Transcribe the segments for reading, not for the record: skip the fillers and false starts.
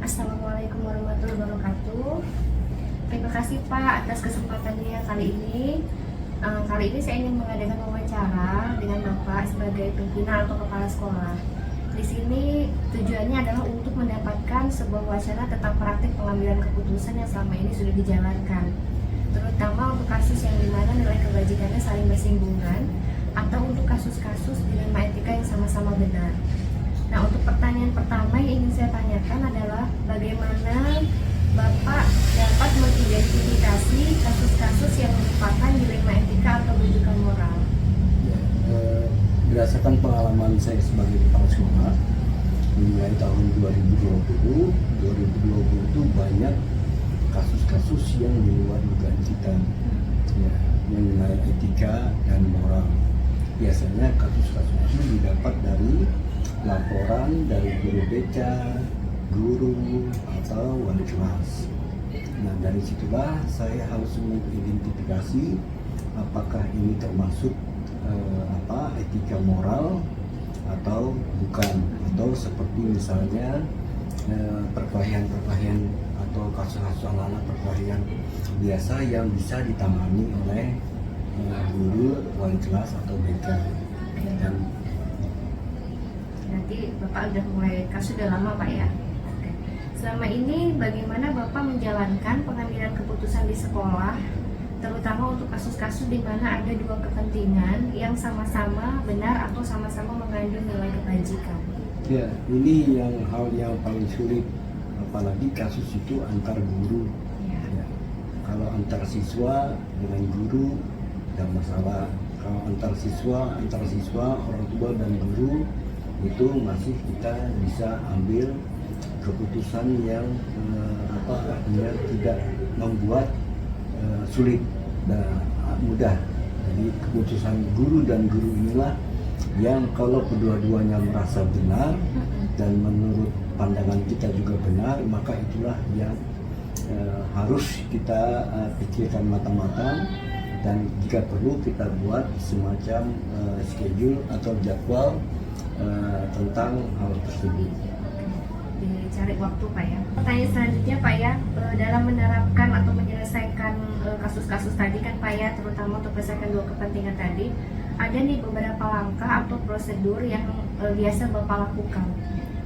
Assalamualaikum warahmatullahi wabarakatuh. Terima kasih Pak atas kesempatannya kali ini. Kali ini saya ingin mengadakan wawancara dengan Bapak sebagai pimpinan atau kepala sekolah. Di sini tujuannya adalah untuk mendapatkan sebuah wacana tentang praktik pengambilan keputusan yang selama ini sudah dijalankan, terutama untuk kasus yang dimana nilai kebajikannya saling bersinggungan atau untuk kasus-kasus dilema etika yang sama-sama benar. Nah, untuk pertanyaan pertama yang ingin saya tanyakan adalah bagaimana Bapak dapat mengidentifikasi kasus-kasus yang merupakan dilema etika atau rujukan moral? Ya, berdasarkan pengalaman saya sebagai kepala sekolah, mulai tahun 2020 itu banyak kasus-kasus yang di luar dugaan kita, ya, mengenai etika dan moral. Biasanya kasus-kasus itu didapat dari laporan dari guru BK, guru, atau wali kelas. Nah, dari situlah saya harus mengidentifikasi apakah ini termasuk etika moral atau bukan, atau seperti misalnya perkelahian atau kasus-kasus anak-anak perkelahian biasa yang bisa ditangani oleh guru, wali kelas, atau BK. Dan Nanti Bapak udah mulai kasus udah lama Pak ya. Oke. Selama ini bagaimana Bapak menjalankan pengambilan keputusan di sekolah, terutama untuk kasus-kasus di mana ada dua kepentingan yang sama-sama benar atau sama-sama mengandung nilai kebajikan? ya, ini hal yang paling sulit, apalagi kasus itu antar guru. Ya, kalau antar siswa dengan guru tidak masalah. Kalau antar siswa, orang tua dan guru, itu masih kita bisa ambil keputusan yang artinya tidak membuat sulit dan mudah. Jadi keputusan guru dan guru inilah yang kalau kedua-duanya merasa benar dan menurut pandangan kita juga benar, maka itulah yang harus kita pikirkan matang-matang, dan jika perlu kita buat semacam schedule atau jadwal tentang hal tersebut. Dicari waktu Pak ya. Pertanyaan selanjutnya Pak ya, dalam menerapkan atau menyelesaikan kasus-kasus tadi kan Pak ya, terutama untuk menyelesaikan dua kepentingan tadi, ada nih beberapa langkah atau prosedur yang biasa Bapak lakukan.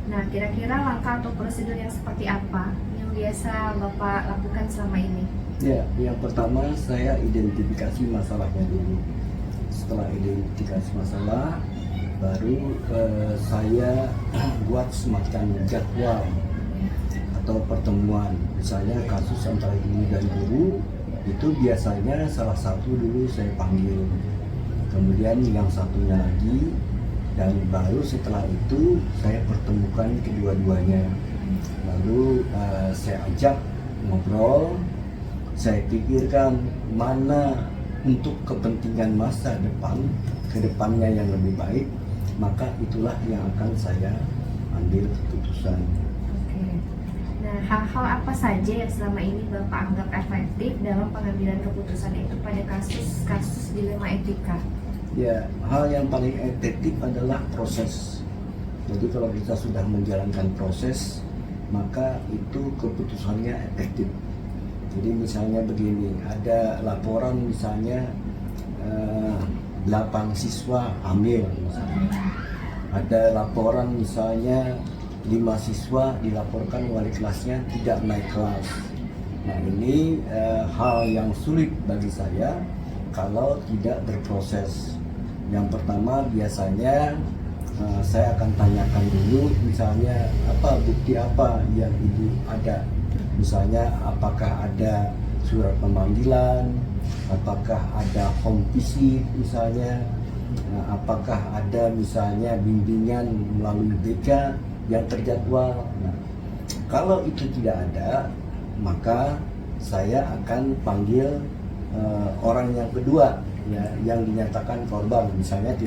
Nah, kira-kira langkah atau prosedur yang seperti apa yang biasa Bapak lakukan selama ini? Ya, yang pertama saya identifikasi masalahnya dulu. Setelah identifikasi masalah, baru saya buat semacam jadwal atau pertemuan. Misalnya kasus antara guru dan guru, itu biasanya salah satu dulu saya panggil, kemudian yang satunya lagi, dan baru setelah itu saya pertemukan kedua-duanya. Lalu saya ajak ngobrol, saya pikirkan mana untuk kepentingan masa depan, kedepannya yang lebih baik, maka itulah yang akan saya ambil keputusan. Oke. Nah, hal-hal apa saja yang selama ini Bapak anggap efektif dalam pengambilan keputusan itu pada kasus-kasus dilema etika? Ya, hal yang paling efektif adalah proses. Jadi kalau kita sudah menjalankan proses, maka itu keputusannya efektif. Jadi misalnya begini, ada laporan misalnya 8 siswa hamil misalnya. Ada laporan misalnya 5 siswa dilaporkan wali kelasnya tidak naik kelas. Nah, ini hal yang sulit bagi saya kalau tidak berproses. Yang pertama biasanya saya akan tanyakan dulu, misalnya bukti apa yang ibu ada. Misalnya apakah ada surat pemanggilan, apakah ada home visit misalnya, apakah ada misalnya bimbingan melalui BK yang terjadwal. Nah, kalau itu tidak ada, maka saya akan panggil orang yang kedua, ya, yang dinyatakan korban, misalnya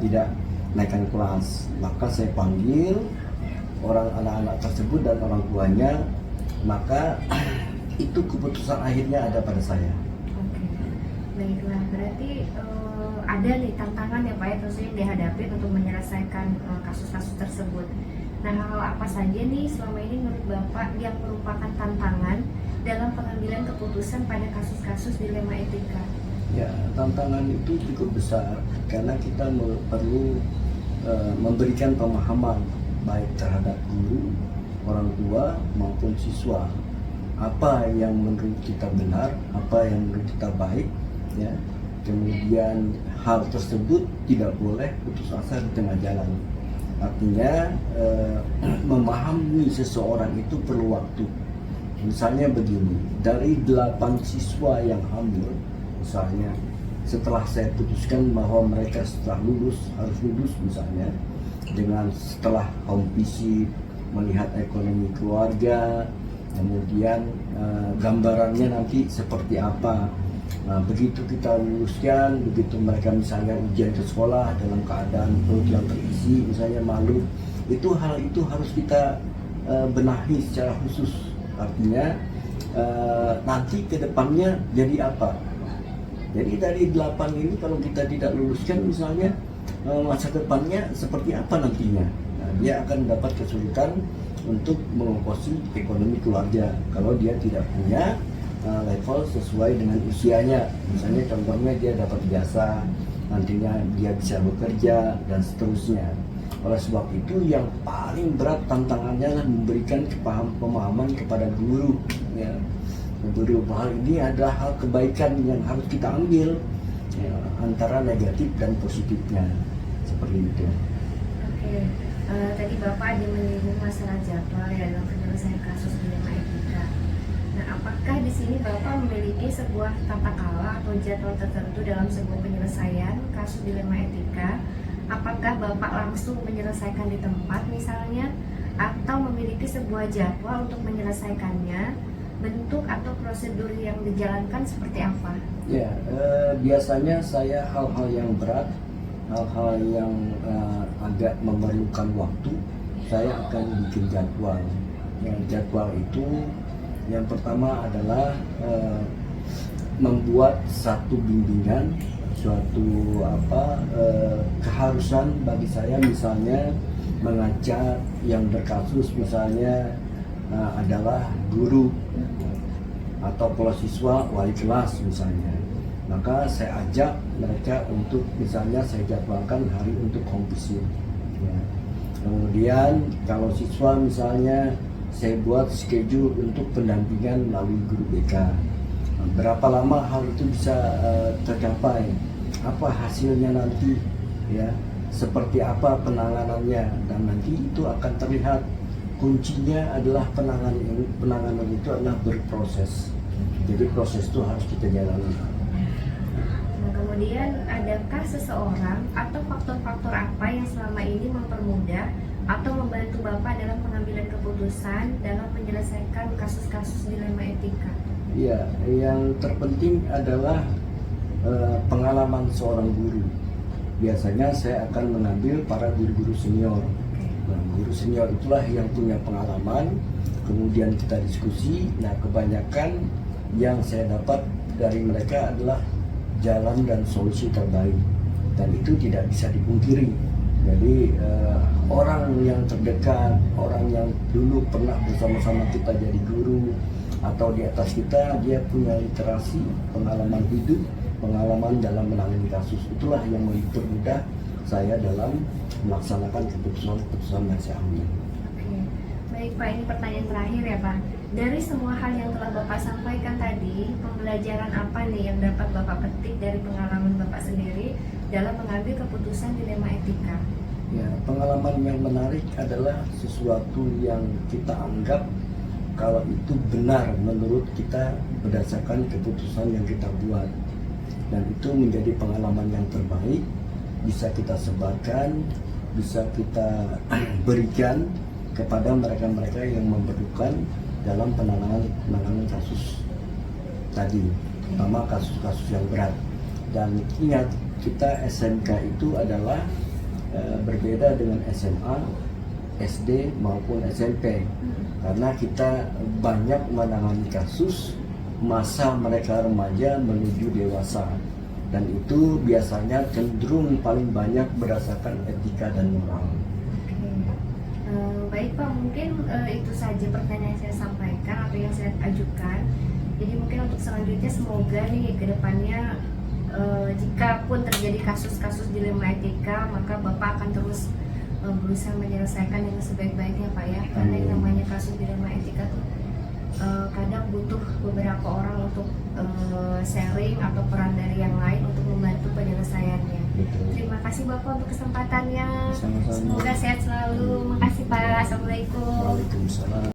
tidak naikkan kelas, maka saya panggil anak-anak tersebut dan orang tuanya, maka itu keputusan akhirnya ada pada saya. Oke, baiklah. Berarti ada nih tantangan ya Pak ya, tentunya yang dihadapi untuk menyelesaikan kasus-kasus tersebut. Nah, hal apa saja nih selama ini menurut Bapak yang merupakan tantangan dalam pengambilan keputusan pada kasus-kasus dilema etika? Ya, tantangan itu cukup besar karena kita perlu memberikan pemahaman baik terhadap guru, orang tua maupun siswa. Apa yang menurut kita benar, apa yang menurut kita baik, ya. Kemudian hal tersebut tidak boleh putus asa di tengah jalan. Artinya memahami seseorang itu perlu waktu. Misalnya begini, dari 8 siswa yang hamil, misalnya setelah saya putuskan bahwa mereka setelah lulus harus lulus misalnya, dengan setelah home visit, melihat ekonomi keluarga, kemudian gambarannya nanti seperti apa. Nah, begitu kita luluskan, begitu mereka misalnya ujian ke sekolah dalam keadaan perut yang terisi, misalnya malu, hal itu harus kita benahi secara khusus. Artinya nanti ke depannya jadi apa? Jadi dari 8 ini kalau kita tidak luluskan misalnya, masa depannya seperti apa nantinya? Nah, dia akan dapat kesulitan untuk mengongkosi ekonomi keluarga kalau dia tidak punya level sesuai dengan usianya. Misalnya contohnya dia dapat jasa, nantinya dia bisa bekerja dan seterusnya. Oleh sebab itu yang paling berat tantangannya adalah memberikan pemahaman kepada guru, ya. Guru bahwa ini adalah hal kebaikan yang harus kita ambil, ya, antara negatif dan positifnya, seperti itu. Oke, tadi Bapak ada menyinggung masalah jadwal ya dalam penyelesaian kasus dilema etika. Nah, apakah di sini Bapak memiliki sebuah tata kelola atau jadwal tertentu dalam sebuah penyelesaian kasus dilema etika? Apakah Bapak langsung menyelesaikan di tempat misalnya, atau memiliki sebuah jadwal untuk menyelesaikannya? Bentuk atau prosedur yang dijalankan seperti apa? Ya, biasanya saya hal-hal yang berat, hal-hal yang agak memerlukan waktu, saya akan bikin jadwal. Yang jadwal itu yang pertama adalah membuat satu bimbingan, suatu keharusan bagi saya, misalnya mengajak yang berkasus misalnya adalah guru atau kalau siswa wali kelas misalnya, maka saya ajak mereka untuk misalnya saya jadwalkan hari untuk home visit, ya. Kemudian kalau siswa misalnya saya buat schedule untuk pendampingan melalui guru BK. Berapa lama hal itu bisa tercapai, apa hasilnya nanti, ya, seperti apa penanganannya, dan nanti itu akan terlihat. Kuncinya adalah penanganan itu adalah berproses. Jadi proses itu harus kita jalani. Nah, kemudian adakah seseorang atau faktor-faktor apa yang selama ini mempermudah atau membantu Bapak dalam pengambilan keputusan dalam menyelesaikan kasus-kasus dilema etika? Iya, yang terpenting adalah pengalaman seorang guru. Biasanya saya akan mengambil para guru-guru senior. Nah, guru senior itulah yang punya pengalaman, kemudian kita diskusi. Nah, kebanyakan yang saya dapat dari mereka adalah jalan dan solusi terbaik, dan itu tidak bisa dipungkiri. Jadi orang yang terdekat, orang yang dulu pernah bersama-sama kita jadi guru atau di atas kita, dia punya literasi, pengalaman hidup, pengalaman dalam menangani kasus. Itulah yang mempermudah saya dalam melaksanakan keputusan-keputusan yang saya ambil. Oke, baik Pak, ini pertanyaan terakhir ya Pak. Dari semua hal yang telah Bapak sampaikan tadi, pembelajaran apa nih yang dapat Bapak petik dari pengalaman Bapak sendiri dalam mengambil keputusan dilema etika? Ya, pengalaman yang menarik adalah sesuatu yang kita anggap kalau itu benar menurut kita berdasarkan keputusan yang kita buat, dan itu menjadi pengalaman yang terbaik, bisa kita sebarkan, bisa kita berikan kepada mereka-mereka yang memerlukan dalam penanganan kasus tadi, terutama kasus-kasus yang berat. Dan ingat, kita SMK itu adalah berbeda dengan SMA, SD maupun SMP, karena kita banyak menangani kasus masa mereka remaja menuju dewasa, dan itu biasanya cenderung paling banyak berdasarkan etika dan moral. Baik Baik Pak, mungkin itu saja pertanyaan yang saya sampaikan atau yang saya ajukan. Jadi mungkin untuk selanjutnya semoga nih ke depannya jika pun terjadi kasus-kasus dilema etika, maka Bapak akan terus berusaha menyelesaikan dengan sebaik-baiknya Pak ya. Karena yang namanya kasus dilema etika tuh kadang butuh beberapa orang untuk sharing atau peran dari yang lain untuk membantu penyelesaiannya. Betul. Terima kasih Bapak untuk kesempatannya. Sama-sama. Semoga sehat selalu. Makasih Pak. Assalamualaikum. Waalaikumsalam.